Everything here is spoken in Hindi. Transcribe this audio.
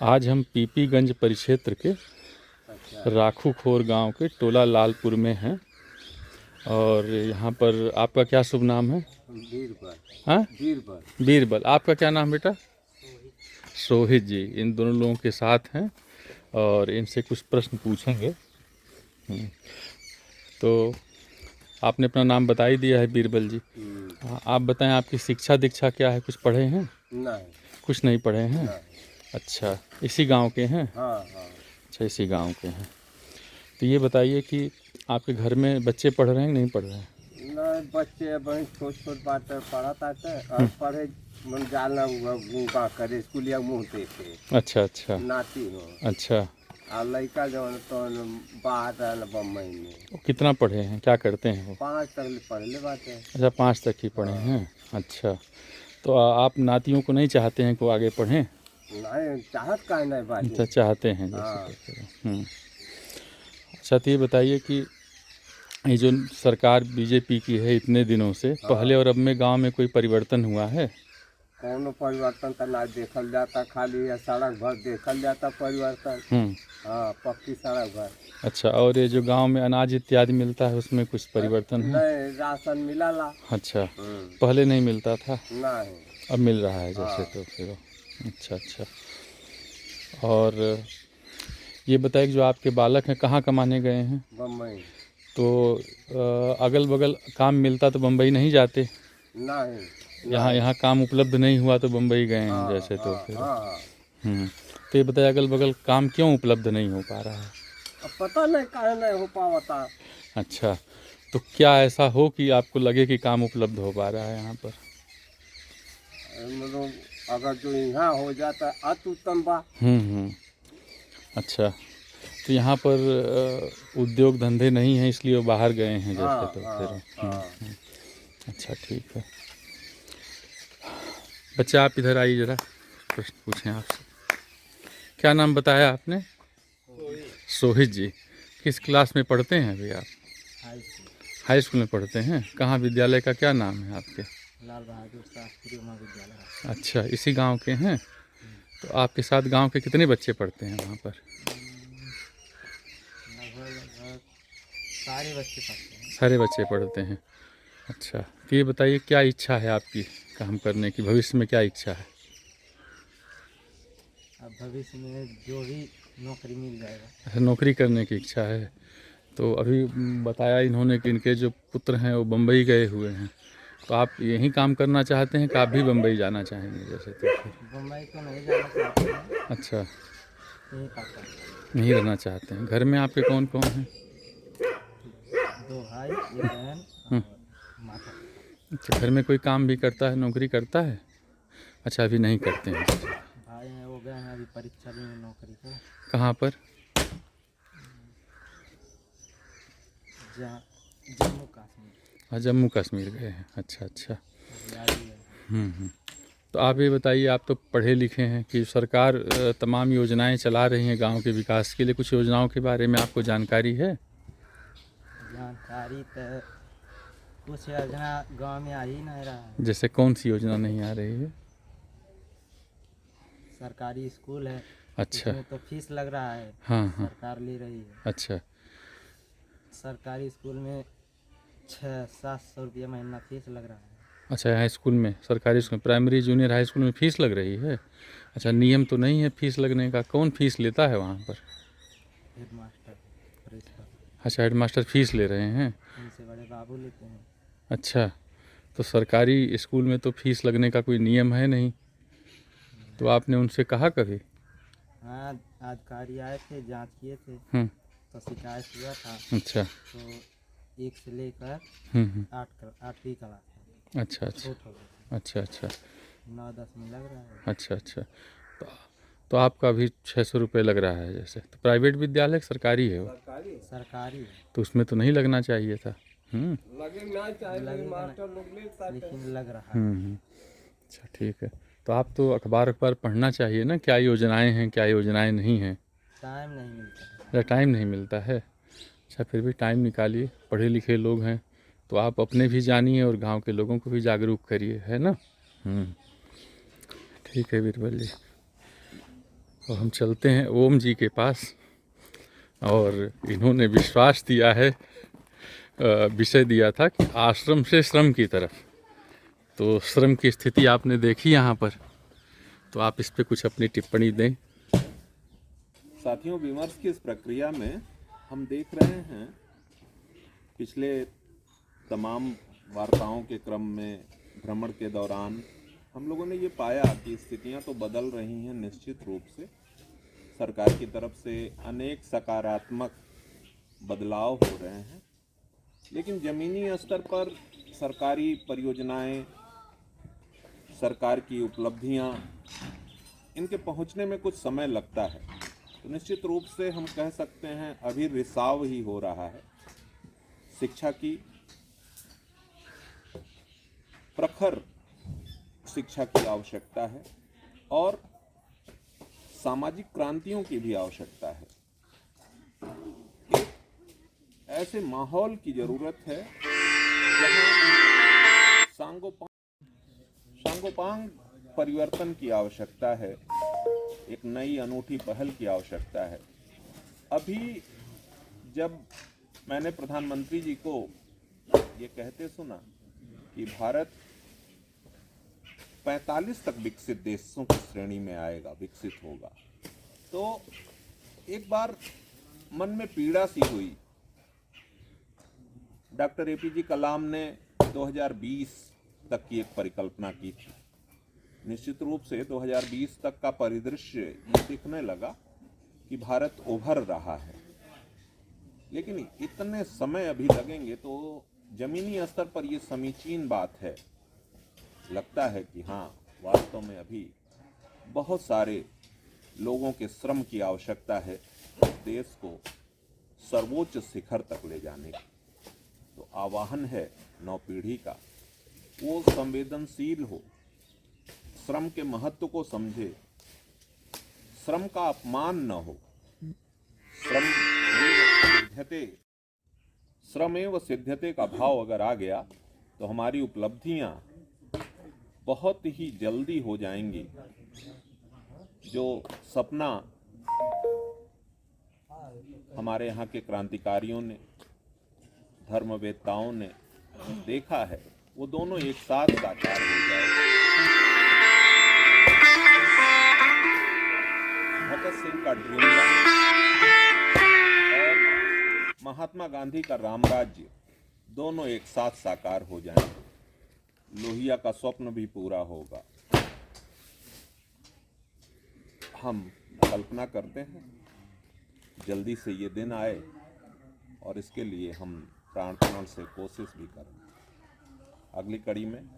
आज हम पीपीगंज परिक्षेत्र के राखूखोर गांव के टोला लालपुर में हैं और यहाँ पर आपका क्या शुभ नाम है? बीरबल। हाँ, बीरबल। बीरबल। आपका क्या नाम बेटा? सोहित जी। इन दोनों लोगों के साथ हैं और इनसे कुछ प्रश्न पूछेंगे। तो आपने अपना नाम बता ही दिया है बीरबल जी। हाँ, आप बताएं आपकी शिक्षा दीक्षा क्या है? कुछ पढ़े हैं? नहीं। कुछ नहीं पढ़े हैं? नहीं। अच्छा, इसी गांव के हैं? हाँ हाँ। अच्छा, इसी गांव के हैं। तो ये बताइए कि आपके घर में बच्चे पढ़ रहे हैं कि नहीं पढ़ रहे हैं? नहीं, बच्चे वही छोट छोट बात पढ़ा ताते और पढ़े मन जाना गुंगा करे स्कूल या मुँह देखे। अच्छा अच्छा नाती हो। अच्छा। और लड़का जो है तो बाहर रहना बम्बई में। वो कितना पढ़े हैं, क्या करते हैं वो? 5 तक पढ़ ले बात है। अच्छा, 5 तक ही पढ़े हैं। अच्छा, तो आप नातियों को नहीं चाहते हैं कि वो आगे पढ़ें? नहीं चाहत का नहीं बात। अच्छा, चाहते हैं जैसे तो। अच्छा, तो ये बताइए कि ये जो सरकार बीजेपी की है इतने दिनों से, पहले और अब में गांव में कोई परिवर्तन हुआ है? कौनो परिवर्तन तो ना देखल जाता, खाली ये सड़क भर देखल जाता परिवर्तन। हाँ, पक्की सड़क भर। अच्छा, और ये जो गांव में अनाज इत्यादि मिलता है उसमें कुछ परिवर्तन है? नहीं, राशन मिला ला। अच्छा, पहले नहीं मिलता था? नहीं। अब मिल रहा है जैसे तो फिर। अच्छा अच्छा। और ये बताइए कि जो आपके बालक हैं कहाँ कमाने गए हैं? बम्बई। तो अगल बगल काम मिलता तो बम्बई नहीं जाते? नहीं। यहाँ काम उपलब्ध नहीं हुआ तो बम्बई गए हैं हाँ जैसे तो हाँ फिर। हाँ। तो ये बताइए अगल बगल काम क्यों उपलब्ध नहीं हो पा रहा है? अब पता नहीं काहे नहीं हो पावता। अच्छा, तो क्या ऐसा हो कि आपको लगे कि काम उपलब्ध हो पा रहा है यहाँ पर? मतलब अगर जो यहाँ हो जाता अति उत्तम बा। अच्छा, तो यहाँ पर उद्योग धंधे नहीं हैं इसलिए वो बाहर गए हैं जैसे तो फिर। अच्छा, ठीक है। बच्चा आप इधर आइए ज़रा, प्रश्न पूछें आपसे। क्या नाम बताया आपने? सोहित जी। किस क्लास में पढ़ते हैं अभी आप? हाई स्कूल में पढ़ते हैं। कहाँ विद्यालय का क्या नाम है आपके? लाल बहादुर शास्त्री महाविद्यालय। अच्छा, इसी गांव के हैं? तो आपके साथ गांव के कितने बच्चे पढ़ते हैं वहाँ पर? लगभग सारे बच्चे पढ़ते हैं। सारे बच्चे पढ़ते हैं। अच्छा, तो ये बताइए क्या इच्छा है आपकी काम करने की, भविष्य में क्या इच्छा है? अब भविष्य में जो भी नौकरी मिल जाएगा। अच्छा, नौकरी करने की इच्छा है। तो अभी बताया इन्होंने कि इनके जो पुत्र हैं वो बम्बई गए हुए हैं, तो आप यहीं काम करना चाहते हैं कि आप भी बम्बई जाना चाहेंगे जैसे तो फिर? बम्बई तो नहीं जाना चाहते हैं। अच्छा, यहीं पास नहीं रहना चाहते हैं। घर में आपके कौन कौन हैं? 2 भाई, 1 बहन और माता। अच्छा, घर में कोई काम भी करता है, नौकरी करता है? अच्छा, अभी नहीं करते हैं। भाई हैं वो गए हैं अभी परीक्षा देने नौकरी को। कहाँ पर? जम्मू कश्मीर। हाँ, जम्मू कश्मीर गए हैं। अच्छा अच्छा। जारी है। तो आप ये बताइए, आप तो पढ़े लिखे हैं कि सरकार तमाम योजनाएं चला रही हैं गांव के विकास के लिए, कुछ योजनाओं के बारे में आपको जानकारी है? जानकारी तो कुछ योजना गांव में आ ही नहीं रहा है। जैसे कौन सी योजना नहीं आ रही है? सरकारी स्कूल है। अच्छा। उसमें तो फीस लग रहा है। हाँ हाँ। सरकार ले रही है। अच्छा। सरकारी स्कूल में 600-700 रुपया महीना फीस लग रहा है। अच्छा, हाई स्कूल में, सरकारी school, primary junior high school में फ़ीस लग रही है? अच्छा, नियम तो नहीं है फ़ीस लगने का। कौन फ़ीस लेता है वहाँ पर? Headmaster, principal. अच्छा, हेडमास्टर फ़ीस ले रहे हैं? उनसे बड़े बाबू लेते हैं। अच्छा, तो सरकारी स्कूल में तो फ़ीस लगने का कोई नियम है नहीं, तो आपने उनसे कहा कभी? हाँ, अधिकारी आए थे, जांच किए थे, तो शिकायत हुआ था। अच्छा। तो 1 से लेकर 8वीं क्लास तक। अच्छा अच्छा। अच्छा अच्छा। 9-10 में लग रहा है। अच्छा अच्छा। तो आपका भी 600 रुपये लग रहा है जैसे। तो प्राइवेट विद्यालय सरकारी है वो? सरकारी है। तो उसमें तो नहीं लगना चाहिए था। लेकिन लग रहा है। अच्छा, ठीक है। तो आप तो अखबार पढ़ना चाहिए ना, क्या योजनाएं हैं क्या योजनाएं नहीं हैं। टाइम नहीं मिलता है। अच्छा, टाइम नहीं मिलता है। अच्छा, फिर भी टाइम निकालिए, पढ़े लिखे लोग हैं तो आप अपने भी जानिए और गांव के लोगों को भी जागरूक करिए, है ना। ठीक है बीरबल जी। और हम चलते हैं ओम जी के पास। और इन्होंने विश्वास दिया है, विषय दिया था कि आश्रम से श्रम की तरफ। तो श्रम की स्थिति आपने देखी यहाँ पर, तो आप इस पे कुछ अपनी टिप्पणी दें। साथियों, विमर्श की इस प्रक्रिया में हम देख रहे हैं पिछले तमाम वार्ताओं के क्रम में, भ्रमण के दौरान हम लोगों ने ये पाया कि स्थितियां तो बदल रही हैं। निश्चित रूप से सरकार की तरफ से अनेक सकारात्मक बदलाव हो रहे हैं, लेकिन ज़मीनी स्तर पर सरकारी परियोजनाएं, सरकार की उपलब्धियां, इनके पहुंचने में कुछ समय लगता है। तो निश्चित रूप से हम कह सकते हैं अभी रिसाव ही हो रहा है। शिक्षा की, प्रखर शिक्षा की आवश्यकता है और सामाजिक क्रांतियों की भी आवश्यकता है। एक ऐसे माहौल की जरूरत है जहां सांगोपांग परिवर्तन की आवश्यकता है, एक नई अनूठी पहल की आवश्यकता है। अभी जब मैंने प्रधानमंत्री जी को ये कहते सुना कि भारत 45 तक विकसित देशों की श्रेणी में आएगा, विकसित होगा, तो एक बार मन में पीड़ा सी हुई। डॉक्टर एपीजे कलाम ने 2020 तक की एक परिकल्पना की थी। निश्चित रूप से 2020 तक का परिदृश्य ये दिखने लगा कि भारत उभर रहा है, लेकिन इतने समय अभी लगेंगे। तो जमीनी स्तर पर ये समीचीन बात है, लगता है कि हाँ, वास्तव में अभी बहुत सारे लोगों के श्रम की आवश्यकता है देश को सर्वोच्च शिखर तक ले जाने की। तो आह्वान है नव पीढ़ी का, वो संवेदनशील हो, श्रम के महत्व को समझे, श्रम का अपमान न हो। श्रमेव सिद्ध्यते का भाव अगर आ गया तो हमारी उपलब्धियां बहुत ही जल्दी हो जाएंगी। जो सपना हमारे यहाँ के क्रांतिकारियों ने, धर्मवेत्ताओं ने देखा है, वो दोनों एक साथ साकार हो जाएगा। भगत सिंह का ड्रीमलैंड और महात्मा गांधी का रामराज्य दोनों एक साथ साकार हो जाएंगे। लोहिया का स्वप्न भी पूरा होगा। हम कल्पना करते हैं जल्दी से ये दिन आए और इसके लिए हम प्राणपण से कोशिश भी करें। अगली कड़ी में